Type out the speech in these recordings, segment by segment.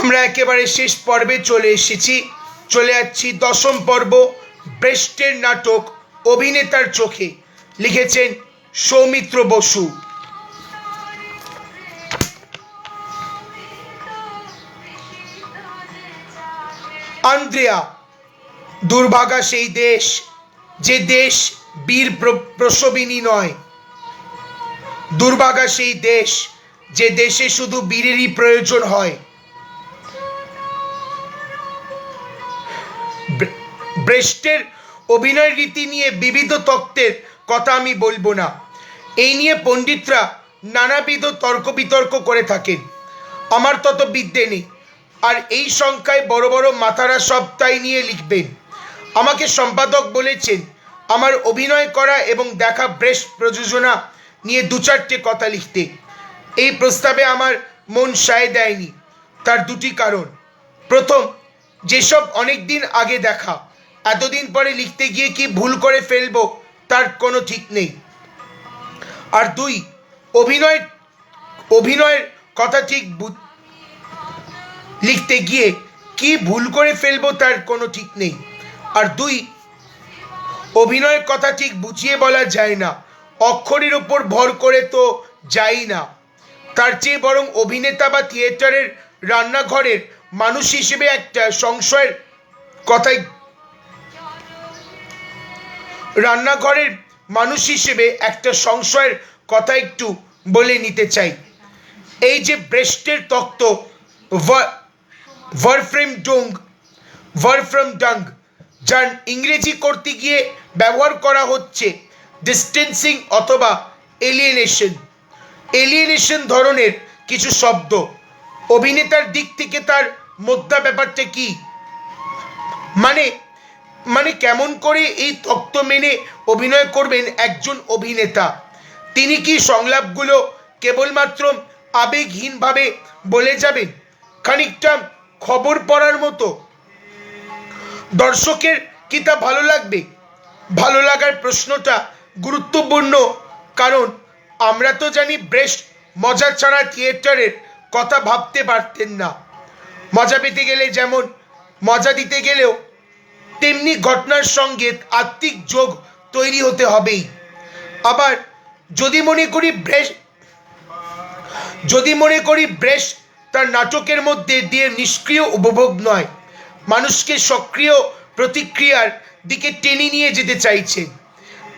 আমরা একেবারে শেষ পর্বে চলে এসেছি, চলে যাচ্ছি দশম পর্ব। ব্রেস্টের নাটক অভিনেতার চোখে, লিখেছেন সৌমিত্র বসু। আন্দ্রেয়া, দুর্ভাগা সেই দেশ, যে দেশ বীর প্রসবিনী নয়। দুর্ভাগা সেই দেশ, যে দেশে শুধু বীরেরই প্রয়োজন হয়। ব্রেস্টের অভিনয় রীতি নিয়ে বিবিধ তত্ত্বের কথা আমি বলবো না। এই নিয়ে পণ্ডিতরা নানাবিধ তর্ক বিতর্ক করে থাকেন। আমার তত বিদ্যে নেই, আর এই সংখ্যায় বড় বড় মাথারা সব তাই নিয়ে লিখবেন। আমাকে সম্পাদক বলেছেন আমার অভিনয় করা এবং দেখা ব্রেস্ট প্রযোজনা নিয়ে দু চারটে কথা লিখতে। এই প্রস্তাবে আমার মন সায় দেয়নি। তার দুটি কারণ: প্রথম, যেসব অনেক দিন আগে দেখা, এতদিন পরে লিখতে গিয়ে কি ভুল করে ফেলবো তার কোনো ঠিক নেই। আর দুই, অভিনয়ের কথা ঠিক লিখতে গিয়ে কি ভুল করে ফেলবো তার কোনো ঠিক নেই। আর দুই, অভিনয়ের কথা ঠিক বুঝিয়ে বলা যায় না, অক্ষরের উপর ভর করে তো যাই না। তার চেয়ে বরং অভিনেতা বা থিয়েটারের রান্নাঘরের মানুষ হিসেবে একটা সংশয়ের কথা একটু বলে নিতে চাই। এই যে ব্রেস্টের তত্ত্ব ভারফ্রেমডাং, যার ইংরেজি করতে গিয়ে ব্যবহার করা হচ্ছে ডিস্টেন্সিং অথবা এলিয়েনেশন ধরনের কিছু শব্দ। অভিনেতার দিক থেকে তার মোদ্দা ব্যাপারটা কি? মানে কেমন করে এই তত্ত্ব মেনে অভিনয় করবেন একজন অভিনেতা? তিনি কি সংলাপগুলো কেবলমাত্র আবেগহীনভাবে বলে যাবেন, খানিকটা খবর পড়ার মতো? দর্শকের কি তা ভালো লাগবে? ভালো লাগার প্রশ্নটা গুরুত্বপূর্ণ, কারণ আমরা তো জানি ব্রেস্ট মজা ছাড়া থিয়েটারের কথা ভাবতে পারতেন না। মজা পেতে গেলে যেমন মজা দিতে গেলেও তেমনি ঘটনার সঙ্গে আত্মিক যোগ তৈরি হতে হবেই। আবার যদি মনে করি ব্রেস্ট তার নাটকের মধ্যে দিয়ে নিষ্ক্রিয় উপভোগ নয়, মানুষকে সক্রিয় প্রতিক্রিয়ার দিকে টেনে নিয়ে যেতে চাইছেন।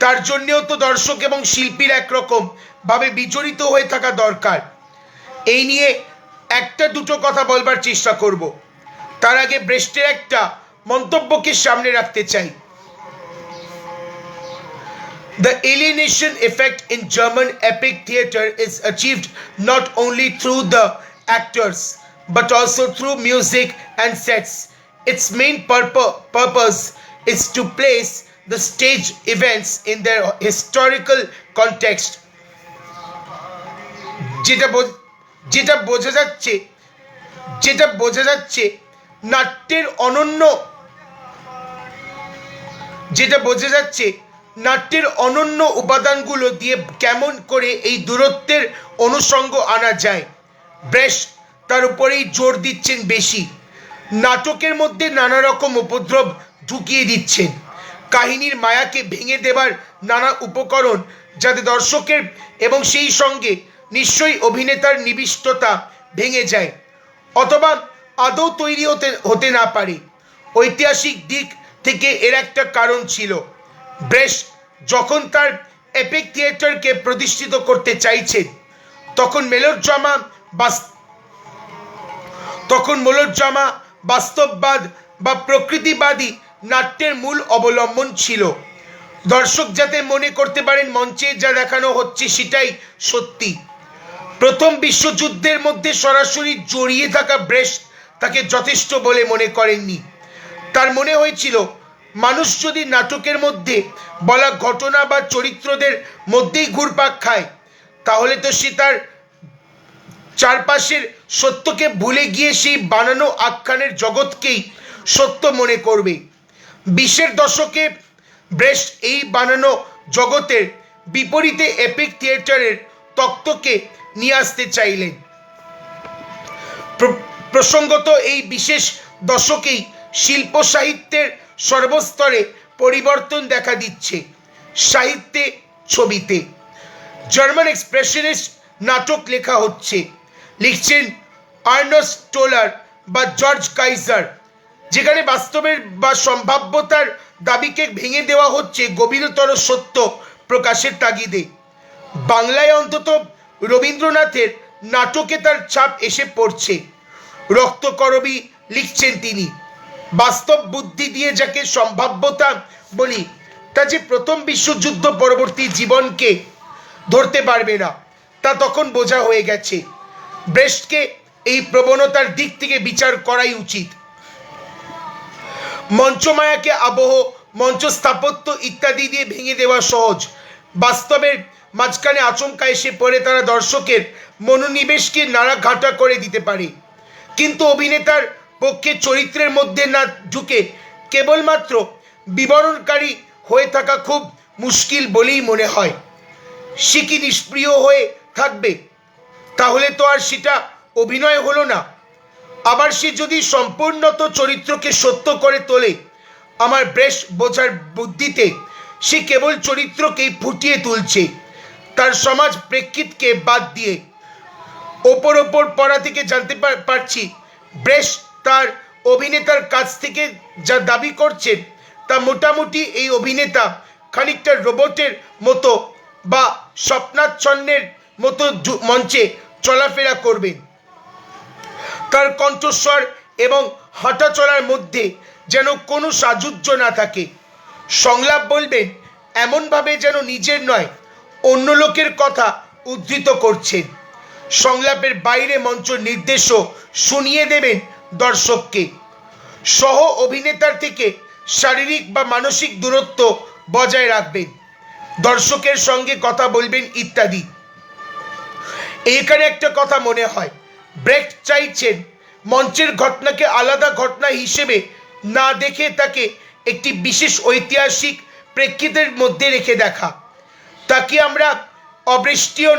তার জন্যেও তো দর্শক এবং শিল্পীর একরকম ভাবে বিচলিত হয়ে থাকা দরকার। এই নিয়ে একটা দুটো কথা বলবার চেষ্টা করব। তার আগে ব্রেস্টের একটা মন্তব্যকে সামনে রাখতে চাই। The alienation effect in German epic theatre is achieved not only through the actors but also through music and sets. Its main purpose is to place the stage events in their historical context. যেটা বোঝা যাচ্ছে নাট্যের অনন্য উপাদানগুলো দিয়ে কেমন করে এই দূরত্বের অনুষঙ্গ আনা যায়। ব্রেস্ট তার উপরেই জোর দিচ্ছেন বেশি। নাটকের মধ্যে নানা রকম উপদ্রব ঢুকিয়ে দিচ্ছেন, কাহিনীর মায়াকে ভেঙে দেবার নানা উপকরণ, যাতে দর্শকের এবং সেই সঙ্গে নিশ্চয়ই অভিনেতার নিবিষ্টতা ভেঙে যায় অথবা আদৌ তৈরি হতে না পারে। ঐতিহাসিক দিক থেকে এর একটা কারণ ছিল। ব্রেস্ট যখন তার এপিক থিয়েটারকে প্রতিষ্ঠিত করতে চাইছেন, তখন মেলোড্রামা, বাস্তববাদ বা প্রকৃতিবাদী নাট্যের মূল অবলম্বন ছিল। দর্শক যাতে মনে করতে পারেন মঞ্চে যা দেখানো হচ্ছে সেটাই সত্যি। প্রথম বিশ্বযুদ্ধের মধ্যে সরাসরি জড়িয়ে থাকা ব্রেস্ট তাকে যথেষ্ট বলে মনে করেননি। তার মনে হয়েছিল মানুষ যদি নাটকের মধ্যে বলা ঘটনা বা চরিত্রদের মধ্যেই ঘুরপাক খায়, তাহলে তো সে তার চারপাশের সত্যকে ভুলে গিয়ে সেই বানানো আখ্যানের জগৎকেই সত্য মনে করবে। 20-এর দশকে ব্রেস্ট এই বানানো জগতের বিপরীতে এপিক থিয়েটারের তত্ত্বকে নিয়ে আসতে চাইলেন। প্রসঙ্গত এই বিশেষ দশকেই শিল্প সাহিত্যের সর্বস্তরে পরিবর্তন দেখা দিচ্ছে, সাহিত্যে, ছবিতে। জার্মান এক্সপ্রেশনিস্ট নাটক লেখা হচ্ছে, লিখছেন আর্নস্ট টোলার বা জর্জ কাইজার, যেখানে বাস্তবের বা সম্ভাব্যতার দাবিকে ভেঙে দেওয়া হচ্ছে গভীরতর সত্য প্রকাশের তাগিদে। বাংলায় অন্তত রবীন্দ্রনাথের নাটকে তার ছাপ এসে পড়ছে। রক্তকরবী লিখছেন তিনি, বাস্তব বুদ্ধি দিয়ে যাকে সম্ভাব্যতা বলি, তা যে প্রথম বিশ্বযুদ্ধ পরবর্তী জীবনকে ধরতে পারবে না, তা তখন বোঝা হয়ে গেছে। ব্রেস্টকে এই প্রবণতার দিক থেকে বিচার করাই উচিত। মঞ্চমায়াকে আবহ, মঞ্চ স্থাপত্য ইত্যাদি দিয়ে ভেঙে দেওয়া সহজ, বাস্তবের মাঝখানে আচমকা এসে পড়ে তারা দর্শকের মনোনিবেশকে নাড়াঘাটা করে দিতে পারে। কিন্তু অভিনেতার পক্ষে চরিত্রের মধ্যে না ঢুকে কেবলমাত্র বিবরণকারী হয়ে থাকা খুব মুশকিল বলেই মনে হয়। সে কি নিষ্প্রিয় হয়ে থাকবে? তাহলে তো আর সেটা অভিনয় হলো না। আবার সে যদি সম্পূর্ণত চরিত্রকে সত্য করে তোলে, আমার বেশ বোঝার বুদ্ধিতে সে কেবল চরিত্রকেই ফুটিয়ে তুলছে, তার সমাজ প্রেক্ষিতকে বাদ দিয়ে। ওপর পড়া থেকে জানতে পারছি ব্রেশ তার অভিনেতার কাছ থেকে যা দাবি করছেন, তা মোটামুটি এই অভিনেতা খানিকটা রোবটের মতো বা স্বপ্নাচ্ছন্নের মতো মঞ্চে চলাফেরা করবেন। তার কণ্ঠস্বর এবং হাঁটা চলার মধ্যে যেন কোনো সাযুজ্য না থাকে। সংলাপ বলবেন এমনভাবে যেন নিজের নয়, অন্য লোকের কথা উদ্ধৃত করছেন। সংলাপের বাইরে মঞ্চ নির্দেশও শুনিয়ে দেবেন দর্শককে। সহ অভিনেতার থেকে শারীরিক বা মানসিক দূরত্ব বজায় রাখবেন, দর্শকের সঙ্গে কথা বলবেন ইত্যাদি। এইখানে একটা কথা মনে হয়, ব্রেক্ট চাইছেন মঞ্চের ঘটনাকে আলাদা ঘটনা হিসেবে না দেখে তাকে একটি বিশেষ ঐতিহাসিক প্রেক্ষিতের মধ্যে রেখে দেখা। তাকে আমরা অবৃষ্টীয়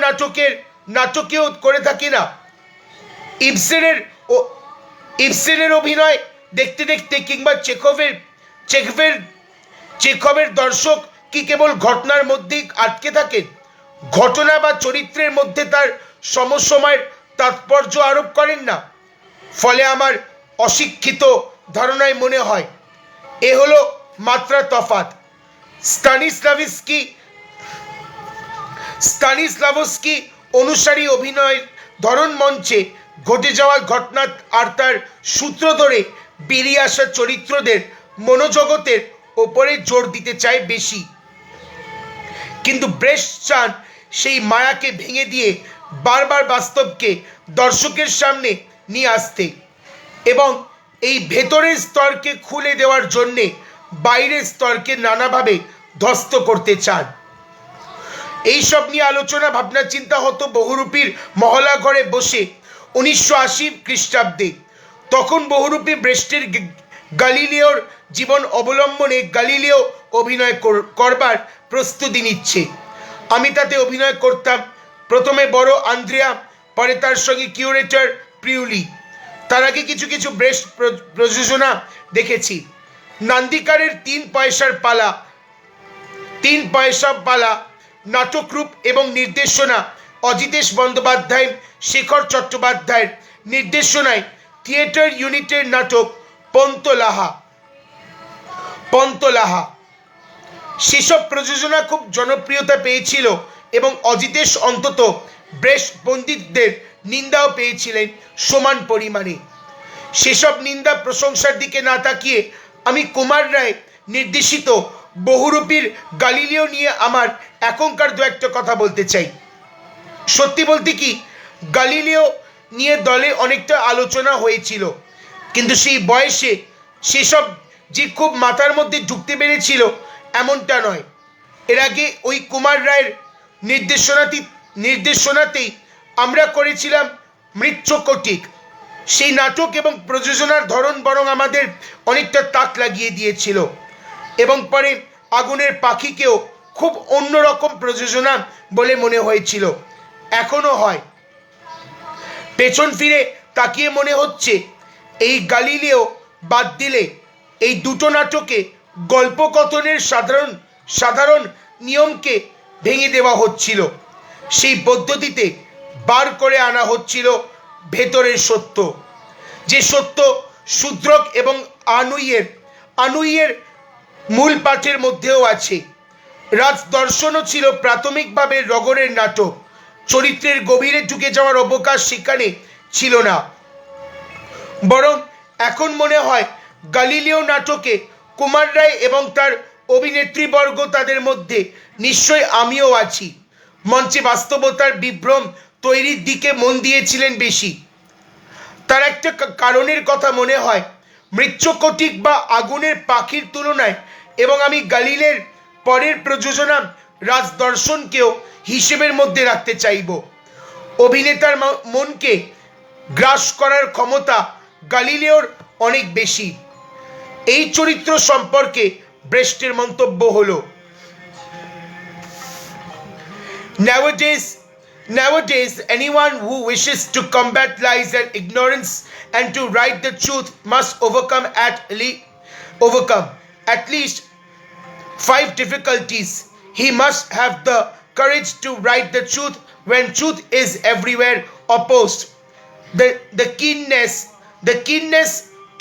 নাটকেও করে থাকি না। ইবসেনের অভিনয় দেখতে দেখতে কিংবা চেখভের দর্শক কি কেবল ঘটনার মধ্যেই আটকে থাকেন? ঘটনা বা চরিত্রের মধ্যে তার সমসময়ের তাৎপর্য আরোপ করেন না। ফলে আমার অশিক্ষিত ধারণায় মনে হয় এ হলো মাত্রা তফাৎ। স্তানিস্লাভস্কি অনুসারী অভিনয়ের ধরন মঞ্চে ঘটে যাওয়া ঘটনা আর তার সূত্র ধরে বেরিয়ে আসা চরিত্রদের মনোজগতের ওপরে জোর দিতে চায় বেশি। কিন্তু ব্রেস্ট চান সেই মায়াকে ভেঙে দিয়ে বারবার বাস্তবকে দর্শকের সামনে নিয়ে আসতে এবং এই ভেতরের স্তরকে খুলে দেওয়ার জন্যে বাইরের স্তরকে নানাভাবে ধ্বস্ত করতে চান। এইসব নিয়ে আলোচনা ভাবনা চিন্তা হতো বহুরূপীর মহলা ঘরে বসে 1980 খ্রিস্টাব্দে। তখন বহুরূপী ব্রেস্টের গালিলিওর জীবন অবলম্বনে গালিলিও অভিনয় করবার প্রস্তুতি নিচ্ছে। আমি তাতে অভিনয় করতাম, প্রথমে বড় আন্দ্রেয়া, পরে তার সঙ্গে কিউরেটর প্রিউলি। তার আগে কিছু কিছু ব্রেস্ট প্রযোজনা দেখেছি। নান্দিকারের 3 পয়সা পালা নাটক রূপ এবং নির্দেশনা অজিতেশ বন্দ্যোপাধ্যায়, শেখর চট্টোপাধ্যায়ের নির্দেশনায় থিয়েটার ইউনিটের নাটক পন্তলাহা। সেসব প্রযোজনা খুব জনপ্রিয়তা পেয়েছিল এবং অজিতেশ অন্তত ব্রেস্ট পণ্ডিতদের নিন্দাও পেয়েছিলেন সমান পরিমাণে। সেসব নিন্দা প্রশংসার দিকে না তাকিয়ে আমি কুমার রায় নির্দেশিত বহুরূপীর গালিলিও নিয়ে আমার এখনকার দু একটা কথা বলতে চাই। সত্যি বলতে কি, গালিলিও নিয়ে দলে অনেকটা আলোচনা হয়েছিল, কিন্তু সেই বয়সে সেসব যে খুব মাথার মধ্যে ঢুকতে পেরেছিল এমনটা নয়। এর আগে ওই কুমার রায়ের নির্দেশনাতেই আমরা করেছিলাম মৃচ্ছকটিক। সেই নাটক এবং প্রযোজনার ধরন বরং আমাদের অনেকটা তাক লাগিয়ে দিয়েছিল এবং পরে আগুনের পাখিকেও খুব অন্যরকম প্রযোজনা বলে মনে হয়েছিল, এখনো হয়। পেছন ফিরে তাকিয়ে মনে হচ্ছে এই গালিলিও বাদ দিলে এই দুটো নাটকে গল্পকথনের সাধারণ নিয়মকে ভেঙে দেওয়া হচ্ছিল। সেই পদ্ধতিতে বার করে আনা হচ্ছিল ভেতরের সত্য, যে সত্য শূদ্রক এবং আনুইয়ের মূল পাঠের মধ্যেও আছে। রাজদর্শনও ছিল প্রাথমিকভাবে রগরের নাটক। চরিত্রের গভীরে ঢুকে যাওয়ার অবকাশ সেখানে ছিল না। বরং এখন মনে হয় গালিলিও নাটকে কুমার রায় এবং তার অভিনেত্রীবর্গ, তাদের মধ্যে নিশ্চয় আমিও আছি, মঞ্চে বাস্তবতার বিভ্রম তৈরির দিকে মন দিয়েছিলেন বেশি। তার একটা কারণের কথা মনে হয়, মৃচ্ছকটিক বা আগুনের পাখির তুলনায়, এবং আমি গালিলের পরের প্রযোজনা রাজদর্শনকেও হিসেবের মধ্যে রাখতে চাইব। অভিনেতার মনকে গ্রাস করার ক্ষমতা গালিলেওর অনেক বেশি। এই চরিত্র সম্পর্কে ব্রেস্টের মন্তব্য হলো, Nowadays, anyone who wishes to combat lies and ignorance and to write the truth must overcome at least 5 difficulties. He must have the courage to write the truth when truth is everywhere opposed. The keenness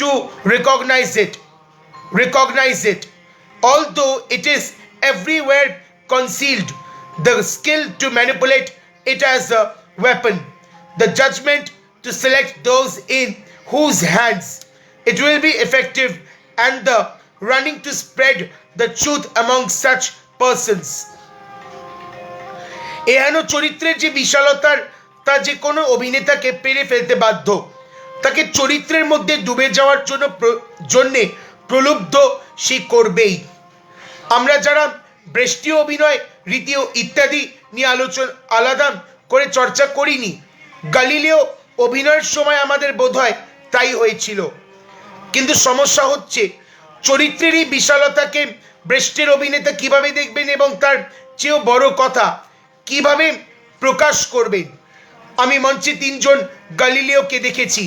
to recognize it, although it is everywhere concealed. The skill to manipulate it as a weapon. The judgment to select those in whose hands it will be effective, and the running to spread the truth among such persons. এহেন চরিত্রের যে বিশালতার, তা যে কোনো অভিনেতাকে পেরে ফেলতে বাধ্য। তাকে চরিত্রের মধ্যে ডুবে যাওয়ার জন্যে প্রলুব্ধ সে করবেই। আমরা যারা ব্রেস্টীয় অভিনয় রীতি ইত্যাদি নিয়ে আলাদা করে চর্চা করিনি, গালিলেও অভিনয়ের সময় আমাদের বোধহয় তাই হয়েছিল। কিন্তু সমস্যা হচ্ছে, চরিত্রের এই বিশালতাকে ব্রেস্টের অভিনেতা কিভাবে দেখবেন এবং তার চেয়েও বড় কথা কিভাবে প্রকাশ করবেন। আমি মঞ্চে 3 জন গালিলেওকে দেখেছি,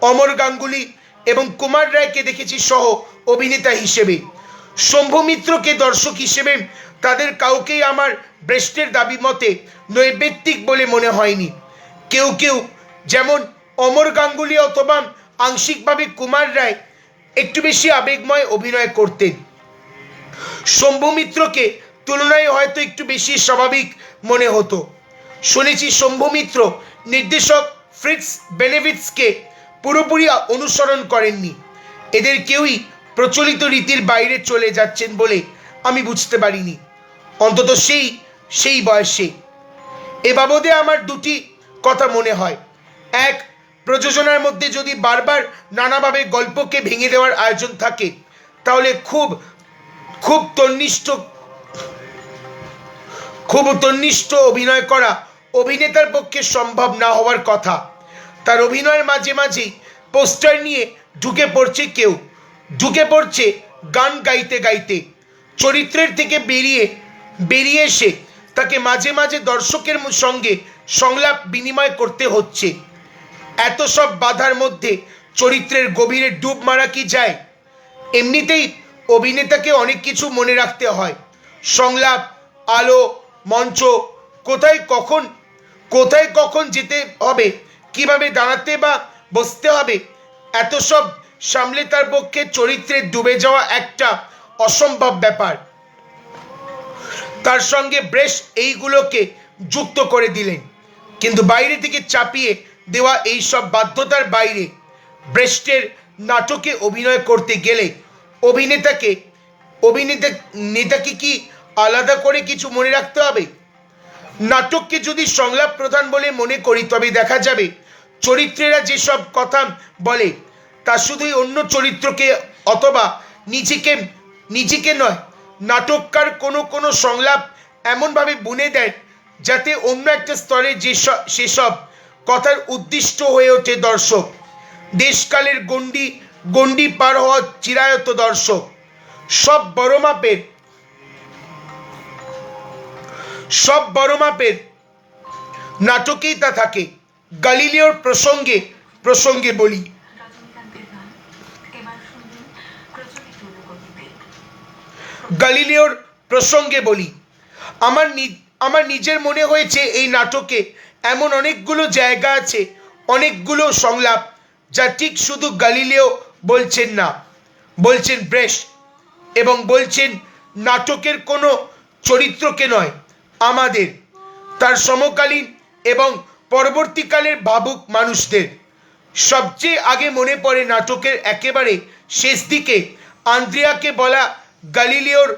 অমর গাঙ্গুলি এবং কুমার রায়কে দেখেছি সহ অভিনেতা হিসেবে। শম্ভু মিত্রকে দর্শক হিসেবে তাদের কাউকেই আমার ব্রেস্টের দাবি মতে নৈবেত্তিক বলে মনে হয়নি। কেউ কেউ, যেমন অমর গাঙ্গুলি অথবা আংশিকভাবে কুমার রায়, একটু বেশি আবেগময় অভিনয় করতেন। শম্ভু মিত্রকে তুলনায় হয়তো একটু বেশি স্বাভাবিক মনে হতো। শুনেছি শম্ভু মিত্র নির্দেশক ফ্রিটস বেনেভিটসকে পুরোপুরি অনুসরণ করেননি। এদের কেউই প্রচলিত রীতির বাইরে চলে যাচ্ছেন বলে আমি বুঝতে পারিনি, অন্তত সেই বয়সে। এ বাবদে আমার 2টি কথা মনে হয়। এক, প্রযোজনার মধ্যে যদি বারবার নানাভাবে গল্পকে ভেঙে দেওয়ার আয়োজন থাকে, তাহলে খুব তন্নিষ্ঠ অভিনয় করা অভিনেতার পক্ষে সম্ভব না হওয়ার কথা। তার অভিনয়ের মাঝে মাঝেই পোস্টার নিয়ে ঢুকে পড়ছে গান গাইতে গাইতে। চরিত্রের থেকে বেরিয়ে এসে তাকে মাঝে মাঝে দর্শকের সঙ্গে সংলাপ বিনিময় করতে হচ্ছে। এত সব বাধার মধ্যে চরিত্রের গভীরে ডুব মারা কি যায়? এমনিতেই অভিনেতাকে অনেক কিছু মনে রাখতে হয়, সংলাপ, আলো, মঞ্চ, কোথায় কখন যেতে হবে, কিভাবে দাঁড়াতে বা বসতে হবে, এত সব সামলে তার পক্ষে চরিত্রে ডুবে যাওয়া একটা অসম্ভব ব্যাপার। তার সঙ্গে ব্রেস্ট এইগুলোকে যুক্ত করে দিলেন। কিন্তু বাইরে থেকে চাপিয়ে দেওয়া এই সব বাধ্যতার বাইরে ব্রেস্টের নাটকে অভিনয় করতে গেলে নেতাকে কি আলাদা করে কিছু মনে রাখতে হবে? নাটককে যদি সংলাপ প্রধান বলে মনে করি, তবে দেখা যাবে চরিত্রেরা যেসব কথা বলে তা শুধুই অন্য চরিত্রকে অথবা নিজেকে নয়, নাটককার কোনো সংলাপ এমনভাবে বুনে দেয় যাতে অন্য একটা স্তরে সেসব কথার উদ্দিষ্ট হয়ে ওঠে দর্শক, দেশকালের গণ্ডি পার হওয়া চিরায়ত দর্শক। সব বড় মাপের নাটকেই তা থাকে। গালিলিওর প্রসঙ্গে বলি। গালিলিওর প্রসঙ্গে বলি, আমার নিজের মনে হয়েছে এই নাটকে এমন অনেকগুলো জায়গা আছে, অনেকগুলো সংলাপ যা ঠিক শুধু গালিলিও বলছেন না, বলছেন ব্রেস্ট, এবং বলছেন নাটকের কোনো চরিত্রকে নয়, আমাদের, তার সমকালীন এবং পরবর্তীকালের ভাবুক মানুষদের। সবচেয়ে আগে মনে পড়ে নাটকের একেবারে শেষ দিকে আন্দ্রিয়াকে বলা গালিলিওর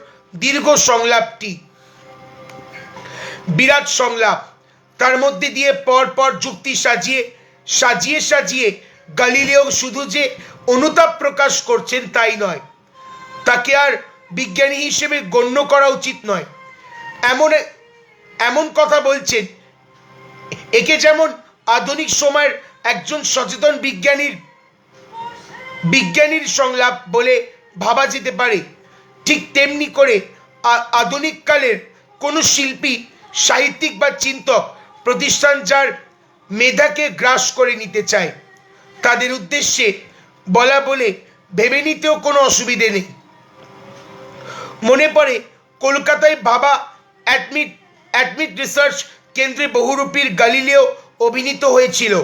দীর্ঘ সংলাপটি। বিরাট সংলাপ, তার মধ্যে দিয়ে পর পর যুক্তি সাজিয়ে গালিলিও শুধু যে অনুতাপ প্রকাশ করছেন তাই নয়, তাকে আর বিজ্ঞানী হিসেবে গণ্য করা উচিত নয় এমন কথা বলছেন, একে যেমন আধুনিক সময়ের একজন সচেতন বিজ্ঞানীর সংলাপ বলে ভাবা যেতে পারে, ঠিক তেমনি করে আধুনিক কালের কোনো শিল্পী, সাহিত্যিক বা চিন্তক প্রতিষ্ঠান যার মেধাকে গ্রাস করে নিতে চায়, তাদের উদ্দেশ্যে বলা বলে ভেবে নিতেও কোনো অসুবিধে নেই। মনে পড়ে কলকাতায় ভাবা অ্যাডমিট রিসার্চ কেন্দ্রে বহুরূপীর গালিলিও অভিনীত হয়েছিল।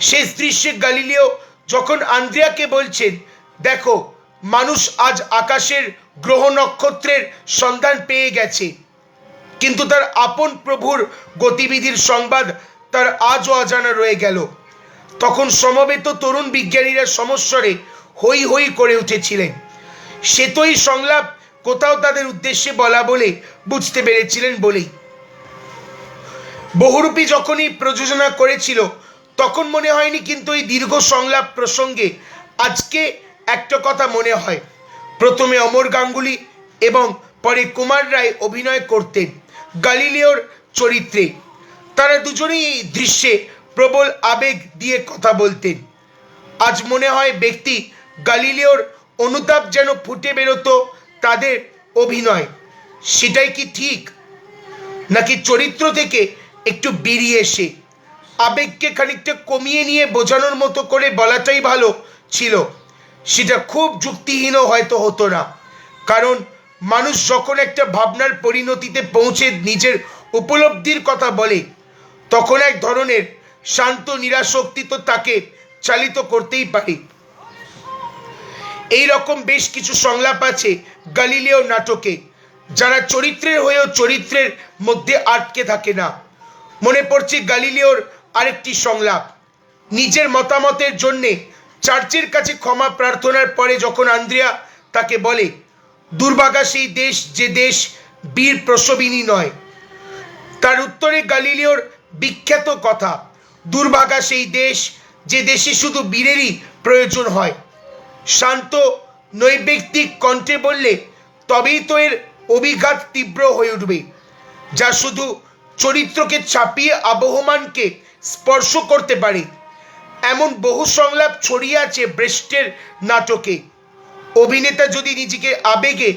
শেষ দৃশ্যে গালিলিও যখন আন্দ্রিয়াকে বলছেন, দেখো মানুষ আজ আকাশের গ্রহ নক্ষত্রের সন্ধান পেয়ে গেছে, কিন্তু তার আপন প্রভুর গতিবিধির সংবাদ তার আজও অজানা রয়ে গেল, তখন সমবেত তরুণ বিজ্ঞানীরা সমস্বরে হই হই করে উঠেছিলেন। সে তো এই সংলাপ কোথাও তাদের উদ্দেশ্যে বলা বলে বুঝতে পেরেছিলেন বলেই। বহুরূপী যখনই প্রযোজনা করেছিল তখন মনে হয়নি, কিন্তু এই দীর্ঘ সংলাপ প্রসঙ্গে আজকে একটা কথা মনে হয়। প্রথমে অমর গাঙ্গুলি এবং পরে কুমার রায় অভিনয় করতেন গালিলিওর চরিত্রে। তারা দুজনেই এই দৃশ্যে প্রবল আবেগ দিয়ে কথা বলতেন। আজ মনে হয় ব্যক্তি গালিলিওর অনুতাপ যেন ফুটে বেরোতো তাদের অভিনয়। সেটাই কি ঠিক, নাকি চরিত্র থেকে একটু বেরিয়ে এসে আবেগকে খানিকটা কমিয়ে নিয়ে বোঝানোর মতো করে বলাটাই ভালো ছিল? সেটা খুব যুক্তিহীন হয়তো হতো না, কারণ মানুষ যখন একটা ভাবনার পরিণতিতে পৌঁছে নিজের উপলব্ধির কথা বলে, তখন এক ধরনের শান্ত নিরাসক্তি তো তাকে চালিত করতেই পারে। এই রকম বেশ কিছু সংলাপ আছে গালিলিও নাটকে, যারা চরিত্রের হয়েও চরিত্রের মধ্যে আটকে থাকে না। মনে পড়ছে গালিলিওর আরেকটি সংলাপ, নিজের মতামতের জন্যে চার্চের কাছে ক্ষমা প্রার্থনার পরে যখন আন্দ্রিয়া তাকে বলে, দুর্ভাগা সেই দেশ যে দেশ বীর প্রসবিনী নয়। তার উত্তরে গালিলিওর বিখ্যাত কথা, দুর্ভাগা সেই দেশ যে দেশে শুধু বীরেরই প্রয়োজন হয়। শান্ত নৈর্ব্যক্তিক কণ্ঠে বললে তবেই তো এর অভিঘাত তীব্র হয়ে উঠবে, যা শুধু চরিত্রকে চাপিয়ে আবহমানকে স্পর্শ করতে পারে। এমন বহু সংলাপ ছড়িয়ে আছে ব্রেস্টের নাটকে। অভিনেতা যদি নিজেকে আবেগে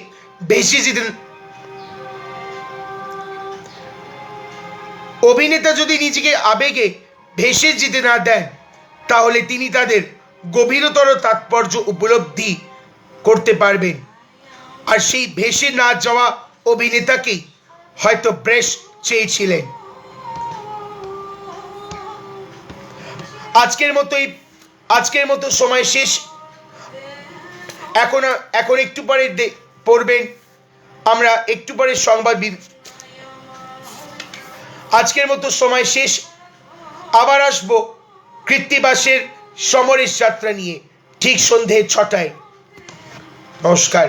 ভেসে যেতে না দেন, তাহলে তিনি তাদের গভীরতর তাৎপর্য উপলব্ধি করতে পারবেন। আর সেই ভেসে না যাওয়া অভিনেতাকেই হয়তো ব্রেস্ট চেয়েছিলেন। আজকের মতো সময় শেষ। এখন একটু পরে পড়বেন, আমরা একটু পরে সংবাদ। আজকের মতো সময় শেষ। আবার আসবো কৃত্তিবাসের সমরেশ যাত্রা নিয়ে ঠিক সন্ধে 6টায়। নমস্কার।